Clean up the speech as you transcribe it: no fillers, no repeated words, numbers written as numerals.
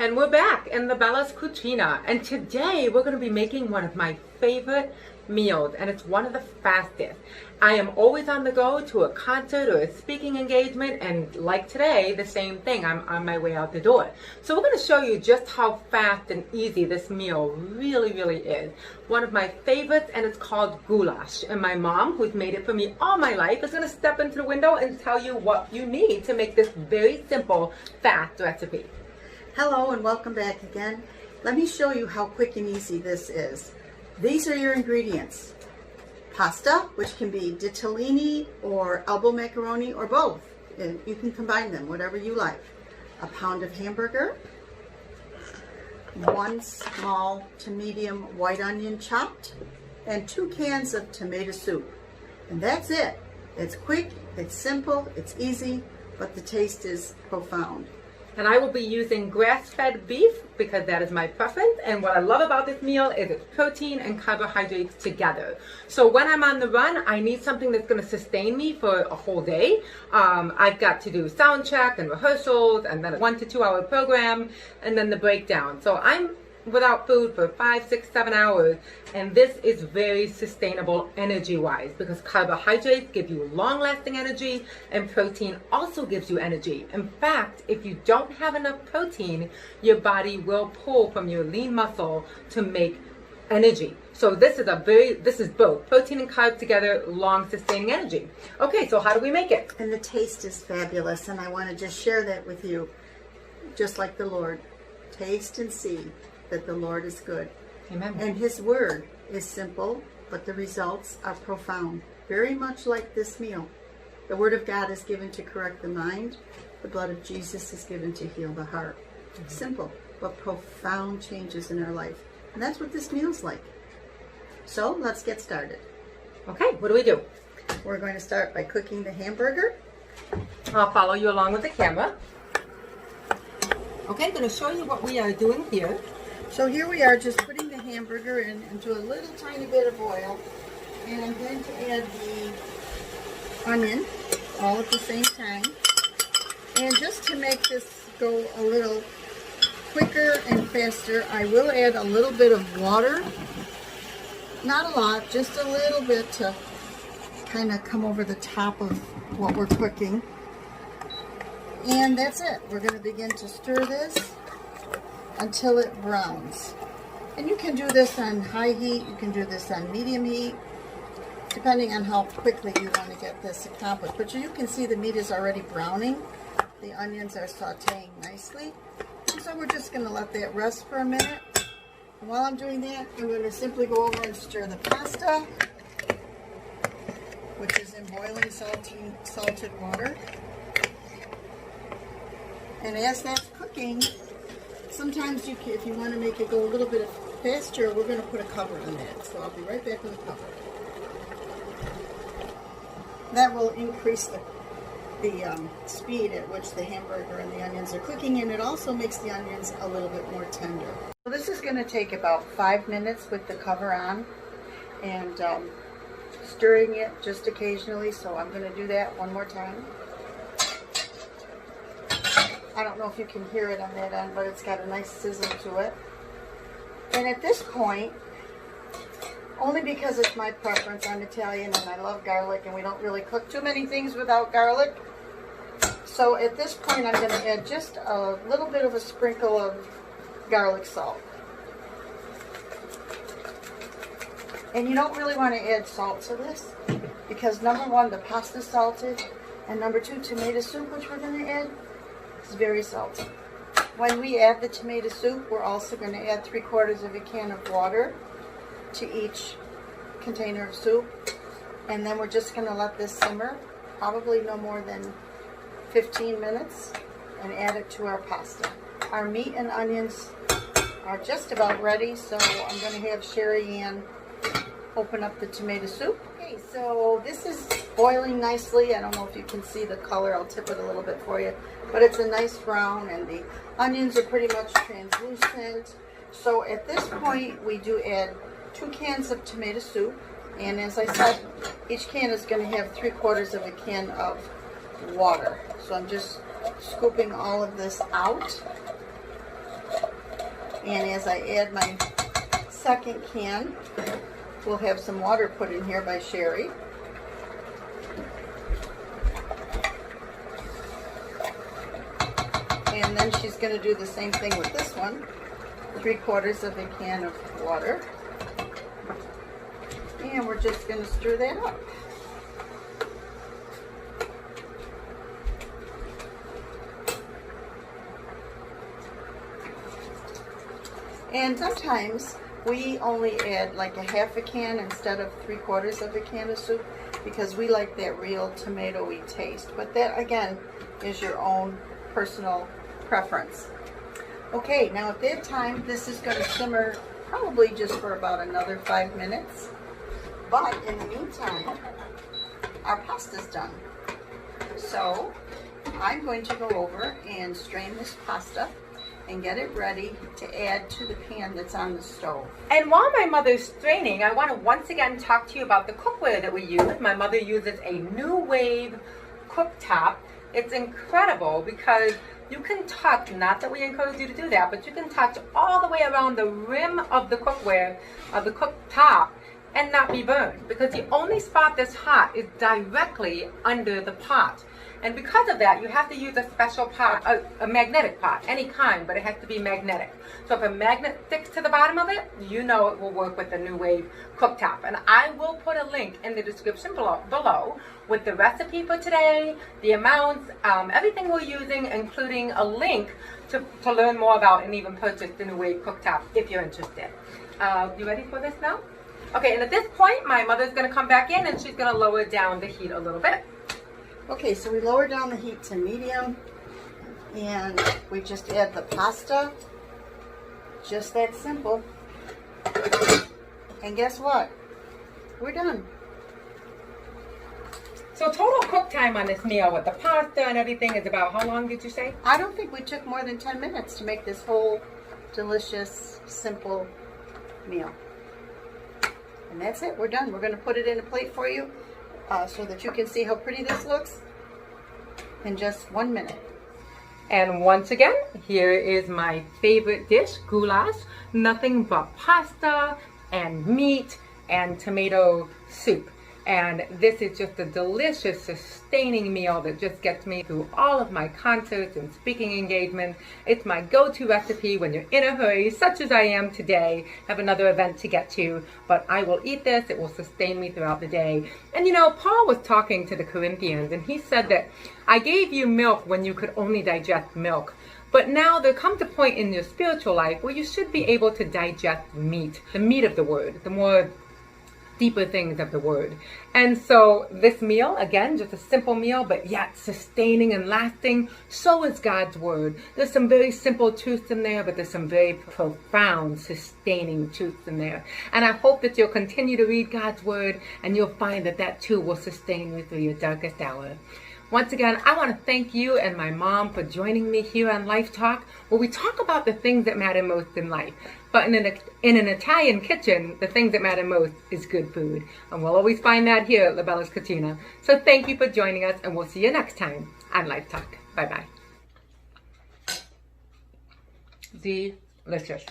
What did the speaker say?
And we're back in the Bella's Cucina, and today we're going to be making one of my favorite meals, and it's one of the fastest. I am always on the go to a concert or a speaking engagement, and like today, the same thing. I'm on my way out the door. So we're going to show you just how fast and easy this meal really is. One of my favorites, and it's called goulash. And my mom, who's made it for me all my life, is going to step into the window and tell you what you need to make this very simple, fast recipe. Hello and welcome back again. Let me show you how quick and easy this is. These are your ingredients. Pasta, which can be Ditalini or elbow macaroni or both. You can combine them, whatever you like. A pound of hamburger, 1 small to medium white onion chopped, and 2 cans of tomato soup. And that's it. It's quick, it's simple, it's easy, but the taste is profound. And I will be using grass-fed beef because that is my preference. And what I love about this meal is it's protein and carbohydrates together. So when I'm on the run, I need something that's going to sustain me for a whole day. I've got to do sound check and rehearsals and then a 1 to 2 hour program and then the breakdown. So I'm without food for 5, 6, 7 hours, and this is very sustainable energy-wise because carbohydrates give you long-lasting energy and protein also gives you energy. In fact, if you don't have enough protein, your body will pull from your lean muscle to make energy. So this is both protein and carb together, long sustaining energy. Okay, so how do we make it? And the taste is fabulous, and I want to just share that with you, just like the Lord. Taste and see that the Lord is good. Amen. And His word is simple, but the results are profound. Very much like this meal. The word of God is given to correct the mind. The blood of Jesus is given to heal the heart. Simple, but profound changes in our life. And that's what this meal's like. So let's get started. Okay, what do we do? We're going to start by cooking the hamburger. I'll follow you along with the camera. Okay, I'm going to show you what we are doing here. So here we are, just putting the hamburger into a little tiny bit of oil, and I'm going to add the onion all at the same time. And just to make this go a little quicker and faster, I will add a little bit of water. Not a lot, just a little bit to kind of come over the top of what we're cooking. And that's it. We're going to begin to stir this until it browns. And you can do this on high heat, you can do this on medium heat, depending on how quickly you want to get this accomplished. But you can see the meat is already browning. The onions are sauteing nicely. So we're just going to let that rest for a minute. And while I'm doing that, I'm going to simply go over and stir the pasta, which is in boiling salted water. And as that's cooking, sometimes if you want to make it go a little bit faster, we're going to put a cover on that. So I'll be right back with a cover. That will increase the speed at which the hamburger and the onions are cooking, and it also makes the onions a little bit more tender. So this is going to take about 5 minutes with the cover on, and stirring it just occasionally. So I'm going to do that one more time. I don't know if you can hear it on that end, but it's got a nice sizzle to it. And at this point, only because it's my preference, I'm Italian and I love garlic, and we don't really cook too many things without garlic. So at this point, I'm going to add just a little bit of a sprinkle of garlic salt. And you don't really want to add salt to this because number one, the pasta's salted, and number two, tomato soup, which we're going to add, is very salty. When we add the tomato soup, we're also going to add 3/4 of a can of water to each container of soup, and then we're just going to let this simmer, probably no more than 15 minutes, and add it to our pasta. Our meat and onions are just about ready, so I'm going to have Sherry Ann open up the tomato soup. Okay, so this is boiling nicely. I don't know if you can see the color. I'll tip it a little bit for you. But it's a nice brown, and the onions are pretty much translucent. So at this point, we do add 2 cans of tomato soup. And as I said, each can is going to have 3/4 of a can of water. So I'm just scooping all of this out. And as I add my second can, we'll have some water put in here by Sherry. And then she's going to do the same thing with this one. 3/4 of a can of water. And we're just going to stir that up. And sometimes we only add like a half a can instead of 3/4 of a can of soup because we like that real tomatoey taste. But that again is your own personal preference. Okay, now at that time this is going to simmer probably just for about another 5 minutes. But in the meantime, our pasta's done. So I'm going to go over and strain this pasta and get it ready to add to the pan that's on the stove. And while my mother's straining, I want to once again talk to you about the cookware that we use. My mother uses a New Wave cooktop. It's incredible because you can touch, not that we encourage you to do that, but you can touch all the way around the rim of the cookware, of the cooktop, and not be burned, because the only spot that's hot is directly under the pot. And because of that, you have to use a special pot, a magnetic pot, any kind, but it has to be magnetic. So if a magnet sticks to the bottom of it, you know it will work with the New Wave cooktop. And I will put a link in the description below with the recipe for today, the amounts, everything we're using, including a link to learn more about and even purchase the New Wave cooktop if you're interested. You ready for this now? Okay, and at this point, my mother's going to come back in and she's going to lower down the heat a little bit. Okay, so we lower down the heat to medium and we just add the pasta. Just that simple. And guess what? We're done. So total cook time on this meal with the pasta and everything is about how long did you say? I don't think we took more than 10 minutes to make this whole delicious, simple meal. And that's it. We're done. We're going to put it in a plate for you so that you can see how pretty this looks in just 1 minute. And once again, here is my favorite dish, goulash. Nothing but pasta and meat and tomato soup. And this is just a delicious, sustaining meal that just gets me through all of my concerts and speaking engagements. It's my go-to recipe when you're in a hurry, such as I am today, have another event to get to. But I will eat this. It will sustain me throughout the day. And you know, Paul was talking to the Corinthians, and he said that I gave you milk when you could only digest milk. But now there comes a point in your spiritual life where you should be able to digest meat, the meat of the word, the more deeper things of the word. And so this meal, again, just a simple meal, but yet sustaining and lasting, so is God's word. There's some very simple truths in there, but there's some very profound, sustaining truths in there. And I hope that you'll continue to read God's word, and you'll find that that too will sustain you through your darkest hour. Once again, I want to thank you and my mom for joining me here on Life Talk, where we talk about the things that matter most in life. But in an Italian kitchen, the things that matter most is good food. And we'll always find that here at La Bella's Cucina. So thank you for joining us, and we'll see you next time on Life Talk. Bye-bye. Delicious.